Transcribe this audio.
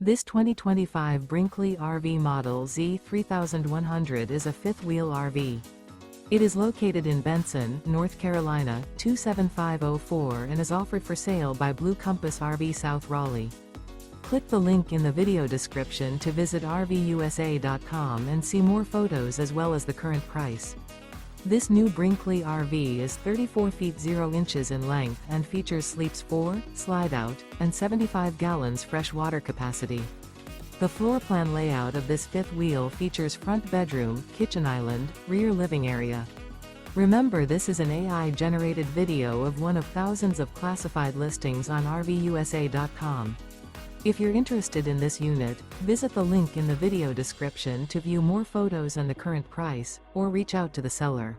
This 2025 Brinkley RV Model Z 3100 is a fifth-wheel RV. It is located in Benson, North Carolina, 27504 and is offered for sale by Blue Compass RV South Raleigh. Click the link in the video description to visit RVUSA.com and see more photos as well as the current price. This new Brinkley RV is 34 feet 0 inches in length and features sleeps 4, slide-out, and 75 gallons fresh water capacity. The floor plan layout of this fifth wheel features front bedroom, kitchen island, rear living area. Remember, this is an AI-generated video of one of thousands of classified listings on RVUSA.com. If you're interested in this unit, visit the link in the video description to view more photos and the current price, or reach out to the seller.